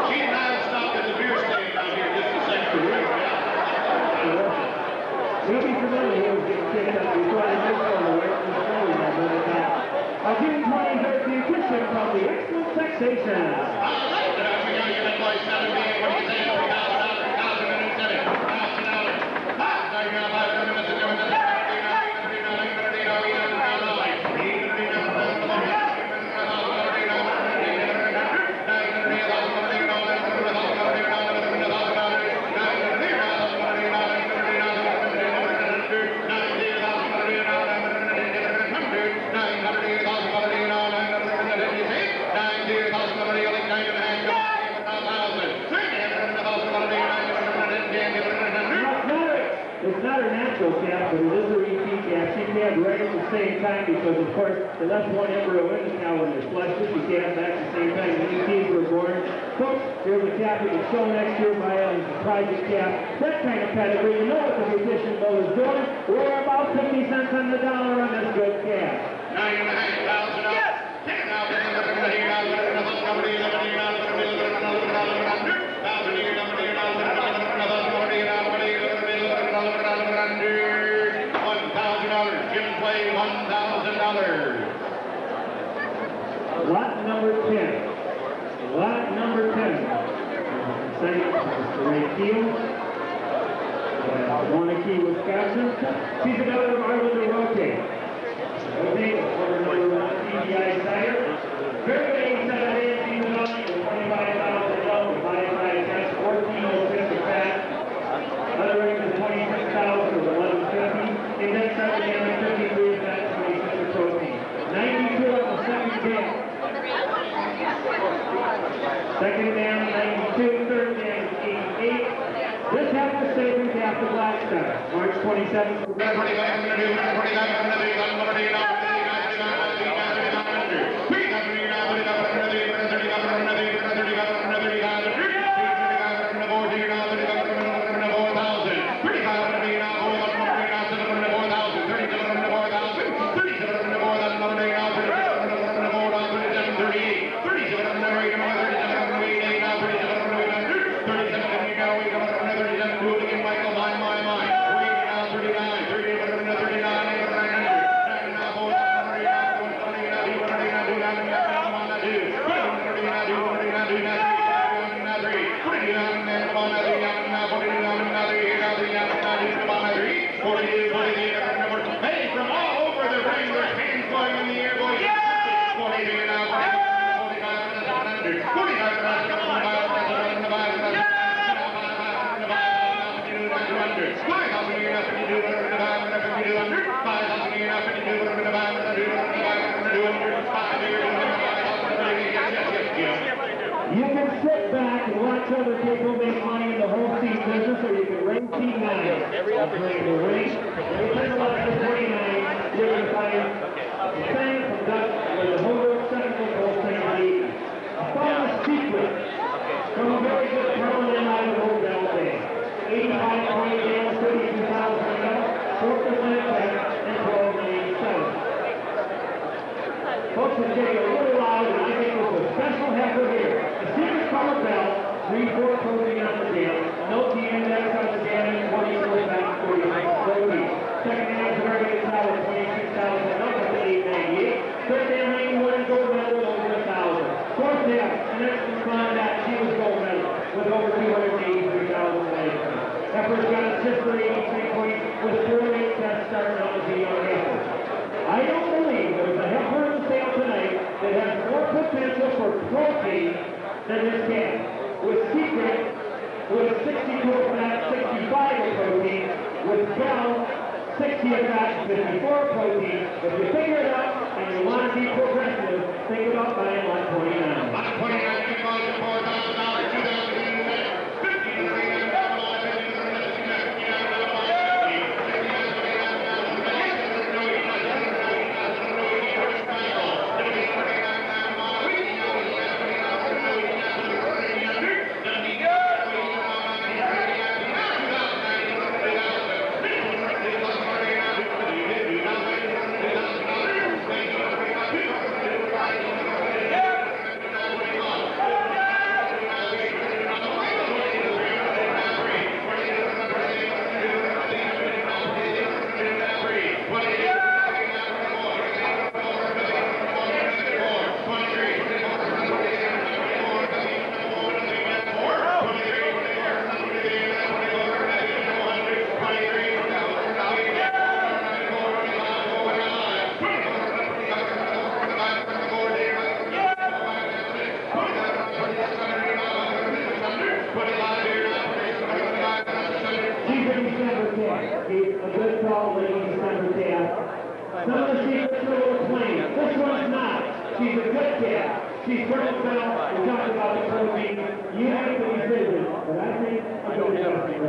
She and I will stop at the beer stand out here just a second. We'll be familiar with getting kicked up before the next one away from the story, my brother. June 23rd, the nutrition from the Excellent Taxation. It's not her natural calf, but it is her ET calf. She calved right at the same time because, of course, they left one embryo in the cow when they flushed it. She calved back at the same time the ETs were born. Folks, here's a calf we can show next year by a project calf. That kind of pedigree, you know what the nutrition bill is doing. We're about 50 cents on the dollar on this good calf. $9,500. Yes! Lot number 10. Lot number 10. Second, Mr. Ray Keel. Wanakee, Wisconsin. She's the daughter of Arlinda Rote. Rote, former number 1 CBI sire. Very good 87 days, she's on with 25,000 love, divided by a test, 1406 of fat. Other range is 26,000 with 1150. Index up again at 53 of fat, 26 of protein. 92 on the second dam. Second dam, 92. Third dam, 88. This heifer statement after Black Star, March 27th. Hey, from all over the ring, there's hands going in the air, boys. Yeah! You can sit back and watch other people make money in the Holstein business, or you can raise T9. Every opportunity to raise. Every time you watch the 49, you're going to find the same from Dutch with the whole technical Holstein league. I found a secret from a very good permanent out of Odell Bay. 85 point games, 32,000 4% check, and 12,087. Folks, it's getting a little loud, and I think it's a special heifer here. The secret color bell, 3-4 protein on the dam, no T index on the dam, and 24 back 46 protein. Second dam is a very good solid, 26,000 up to 898. Third dam, 91 gold medal with over 1,000. Fourth dam, an excellent climb that she was gold medal with over 283,000. Heifer's got a sister 83 points with 4 tests starting out as a young heifer. I don't believe there's a heifer in the sale tonight that has more potential for protein than this calf. With Secret, with 62 calories, 60 of fat, 54 protein. If you figure it out and you want to be progressive, think about buying 129. 129 because of $4,000, 2,000. He's a good tall lady December cat. Some of the secrets are a little plain. This one's not. She's a good cat. She's versatile. We talked about the protein. You make the decision, but I think I'm going to have to go.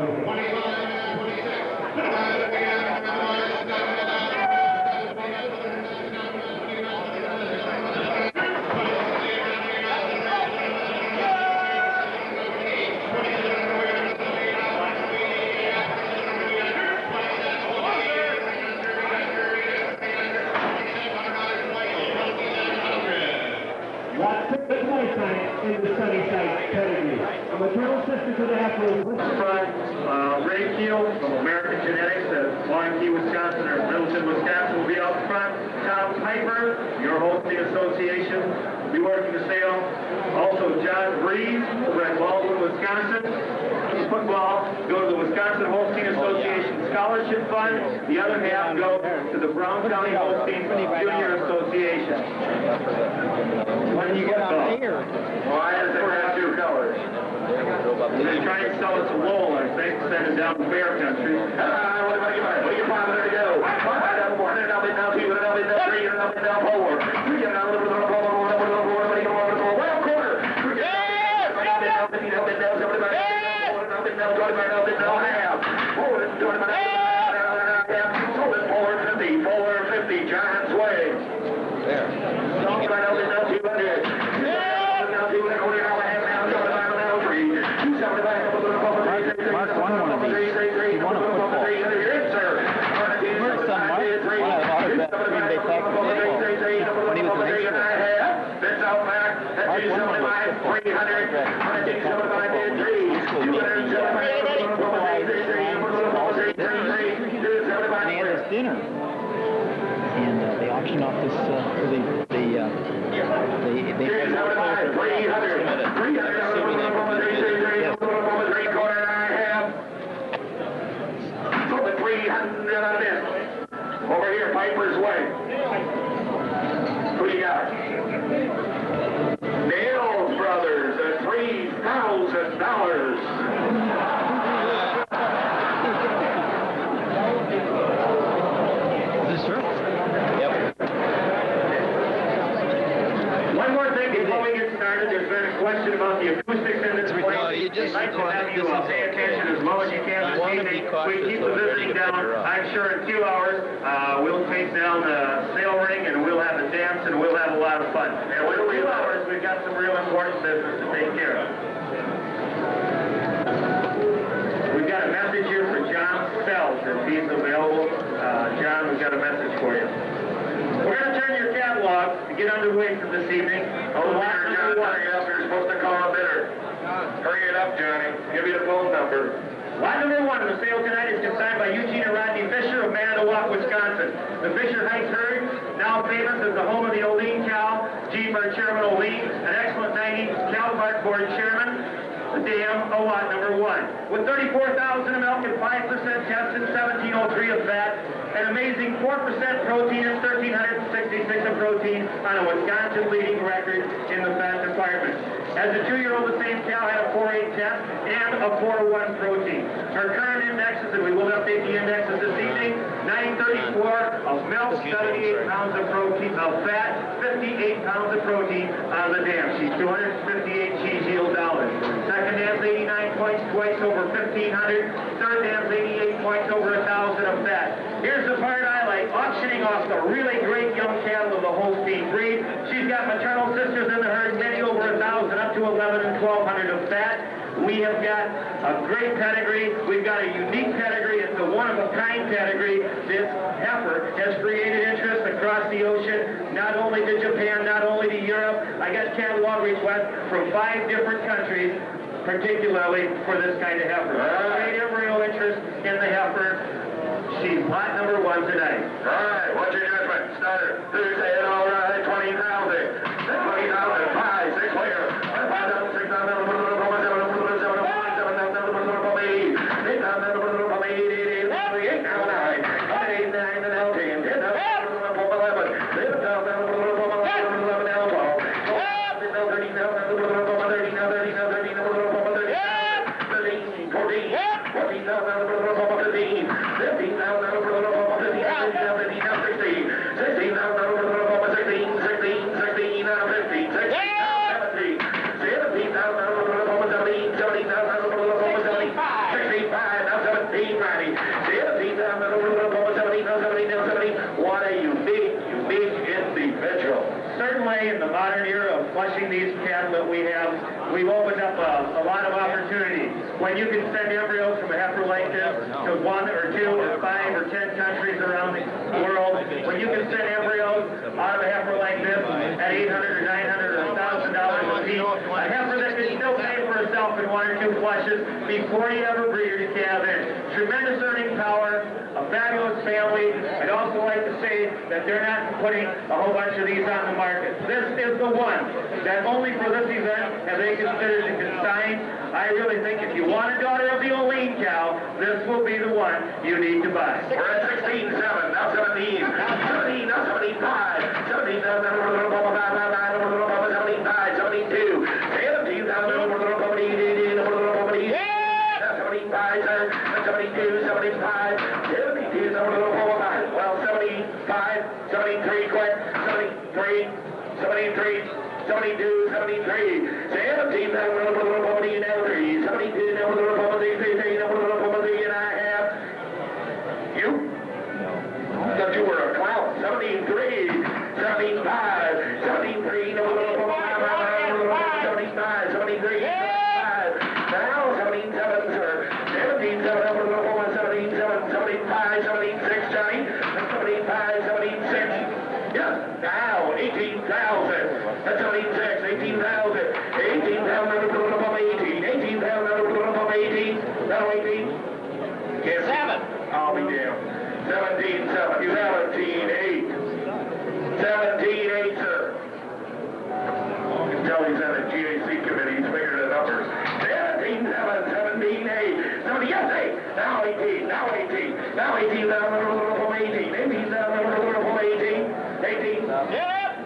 25. In the Sunnyside pedigree. A maternal sister to the Apples. Ray Keel from American Genetics at Waukee, Wisconsin, or Middleton, Wisconsin will be out front. Tom Piper, your Holstein Association, will be working the sale. Also John Breeze over at Baldwin, Wisconsin. Football go to the Wisconsin Holstein Association Scholarship Fund. The other half go to the Brown County Holstein Junior Association. When do you get those? Well, I had to have two colors. They're trying to sell it to Lowell, I think, send it down to Bear Country. What do you find there to go? Down 400, down 2, down 3, down 4. John's Way. There. Mark won one of these. He won a football. His son Mark won an autographed Green Bay Packers football when he was in high school. Mark won one of those and he had this dinner. And they auctioned off this, Over here, Piper's Way. Who you got? Nails Brothers at $3,000. Is this true? Yep. One more thing before we get started. There's been a question about the acoustics in this place. We'd like to have you pay attention as well as you can this evening. We keep the visiting down. I'm sure in 2 hours we'll take down the sail ring and we'll have a dance and we'll have a lot of fun. And in 2 hours we've got some real important business to take care of. We've got a message here for John Sells if he's available. John, we've got a message for you. We're going to turn your catalog to get underway for this evening. Oh, John, hurry up. You're supposed to call a bidder. Hurry it up, Johnny. Give me the phone number. Lot number 1 in the sale tonight is consigned by Eugene and Rodney Fisher of Manitowoc, Wisconsin. The Fisher Heights herd, now famous as the home of the Olean cow, G. Chairman Olean, an excellent 90 cow park board chairman. the dam of lot number 1. With 34,000 of milk and 5% test and 1703 of fat, an amazing 4% protein and 1,366 of protein on a Wisconsin leading record in the fat department. As a 2-year-old, the same cow had a 4.8 test and a 4.1 protein. Our current indexes, and we will update the indexes this evening, 934 of milk, 78 pounds of protein, of fat, 58 pounds of protein on the dam. She's 258 cheese yield dollars. Second dam's 89 points, twice over 1,500. Third dam's 88 points, over 1,000 of fat. Here's the part I like, auctioning off the really great young cattle of the Holstein breed. She's got maternal sisters in the herd, many over 1,000, up to 11 and 1,200 of fat. We have got a great pedigree. We've got a unique pedigree. It's a one-of-a-kind pedigree. This heifer has created interest across the ocean, not only to Japan, not only to Europe. I got catalog requests from 5 different countries, particularly for this kind of heifer. Great embryo interest in the heifer. She's lot number 1 tonight. All right, what's your judgment? Starter. Who's saying all right? 20,000. 20,000. 5, 6 later. 5,000, 6,000. Certainly, in the modern era of flushing these cattle that we have, we've opened up a lot of opportunities. When you can send embryos from a heifer like this to 1 or 2 or 5 or 10 countries around the world, when you can send embryos out of a heifer like this at $800 or $900 or $1,000 a piece, a heifer that can still pay for herself in 1 or 2 flushes before you ever breed her calf in. Tremendous earning power, a fabulous family. I'd also like to say that they're not putting a whole bunch of these on the market. This is the one that only for this event have they considered to consign. I really think if you want a daughter of the old lean cow, this will be the one you need to buy. We're at 16, 7, now 17, 17, now 75, 17, 75, 72, 17, 75, 72, 75, 72, well, 75, 73, quick, 73, 73, 72, 73, 17, 72, and I have you. Thought you were a clown. 73, 75, 73, 75, 73, now 77, sir. 17, 7, 17, 7, 75, 76, Johnny. 75, 76. Yes, now 18,000. That's 76, 18,000. 18,000, 18. 18,000, 18. Now 18. Yes. 7. I'll be damned. 17, 7. 17, 8. 17, 8, sir. You can tell he's on the GAC committee. He's figured the numbers. 17, 7, 17, 8. 70, yes, 8. Now 18, now 18. Now 18, 18. 18, 18.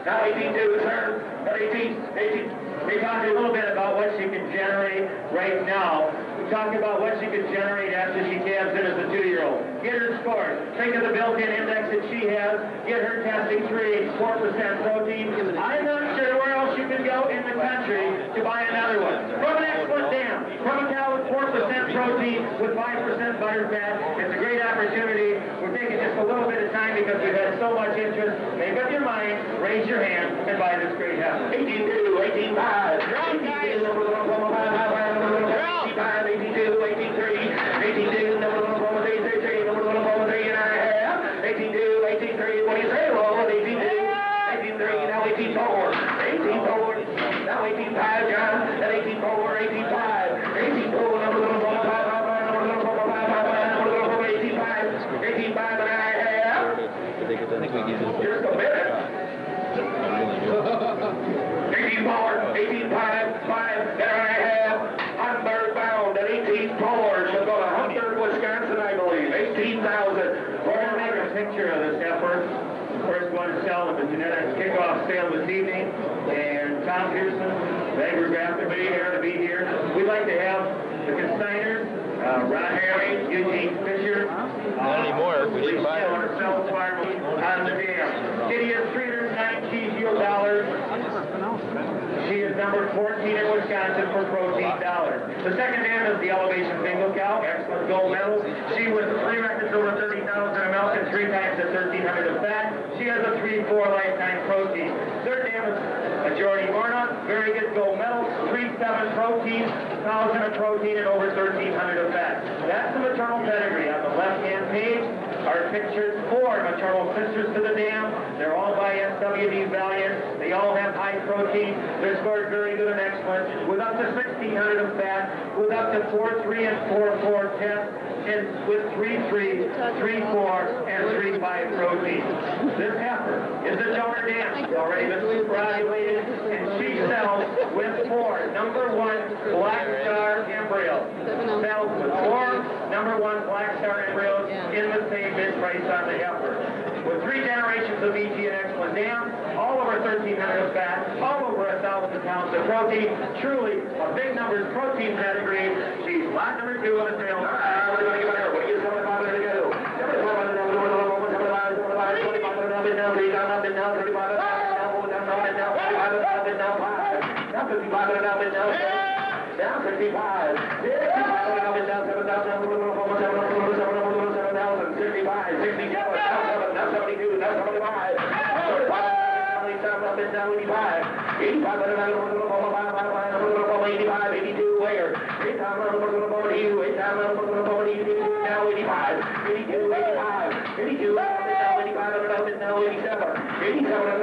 Now 18, 2, sir. 18, 18. We talked a little bit about what she can generate right now. We talked about what she can generate after she calves in as a 2-year-old. Get her scores. Think of the built-in index that she has. Get her testing 3, 4% protein. I'm not sure where else you can go in the country to buy another one. From an excellent dam, from a cow with 4% protein with 5% butter fat. It's a great opportunity. We're taking just a little bit of time because we've had so much interest. Make up your mind, raise your hand, and buy this great heifer. 18-2, 18-5. 18-2, 82, 83, 82, number 1, and I have 82, 83, what do you say, Roland? 82, 83, now 84, 84, now 85, John, and 84, 85, 84, number 85, 85, and I have just a minute. 18, 4, 18, 5, 5, and I have and Tom Pearson, they were grafted to be here. We'd like to have the consigners, Ron Harry, Eugene Fisher. Not anymore. We should buy it. On the dam. Kitty is $319 dollars. She is number 14 in Wisconsin for protein dollars. The second dam is the elevation single cow, excellent gold medal. She wins 3 records over 30,000 of milk and 3 times at 1,300 of fat. She has a 3-4 lifetime protein. Third dam is majority Morna, very good gold medal, 3-7 protein, 1,000 of protein and over 1,300 of fat. That's the maternal pedigree. On the left-hand page are pictures 4 maternal sisters to the dam. They're all by SWD Valiant. They all have high protein. They're scored very good and excellent, with up to 1,600 of fat, with up to 4-3 and 4-4 tests, and with 3-3, 3-4, and 3-5 protein. This heifer is a donor dam. She's already been superovulated, and she sells with 4 number 1 Black Star embryos. Sells with 4 number 1 Black Star embryos in the same bid price on the heifer. With 3 generations of ET and excellent dam, all over 1,300 of fat, all over 1,000 pounds of protein. Truly a big numbers protein pedigree. She's lot number 2 on the sales. What do you want to do? Down 55. 65, 67, now 72, now 75. 85, 82, where? 8 times you, 8 times now 85, 82, 85, 82, now 85, now 87, 87, 87.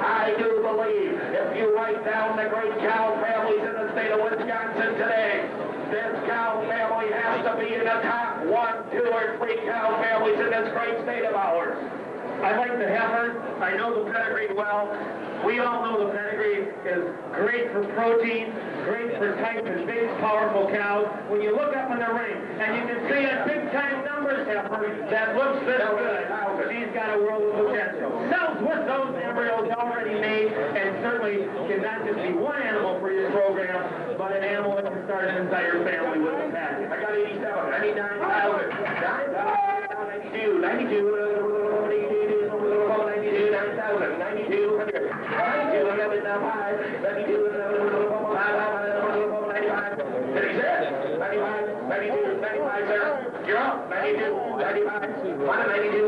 I do believe if you write down the great cow families in the state of Wisconsin today, this cow family has to be in the top 1, 2, or 3 cow families in this great state of ours. I like the heifer. I know the pedigree well. We all know the pedigree is great for protein, great for type and big, powerful cows. When you look up in the ring, and you can see a big-time numbers heifer that looks this good, she's got a world of potential. Sells with those embryos already made, and certainly cannot just be one animal for your program, but an animal that can start an entire family with a package. I got 87, 99,000, 92, 9,000, 92, 92, 11, now 5, 92, 95, 96, 95, 92, 95, sir. You're up. 92, 95, 92,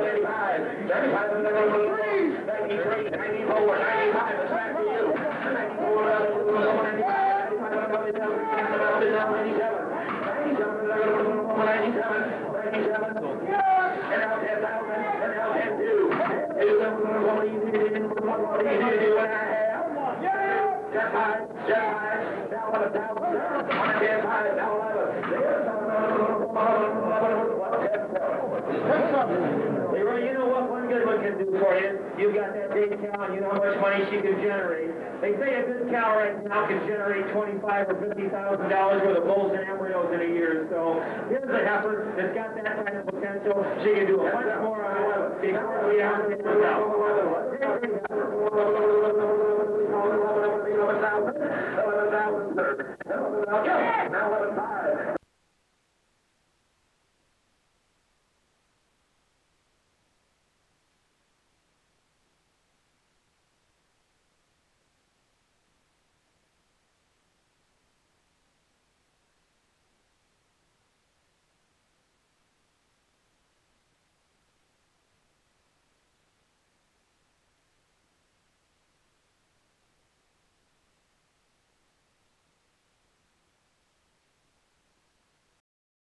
95, 95, 93, 94, 95, it's back to you. 94, 97, and now 10,000, and now 10, 2, what do you do? Just high, now 11,000, 10, high, now 11. Leroy, you know what one good one can do for you? You've got that big cow, and you know how much money she can generate. They say a good cow right now can generate $25,000 or $50,000 worth of bulls and embryos in a year. So here's a heifer that's got that kind of potential. She can do a bunch more on 11. Before we have to put out. Now 11,500.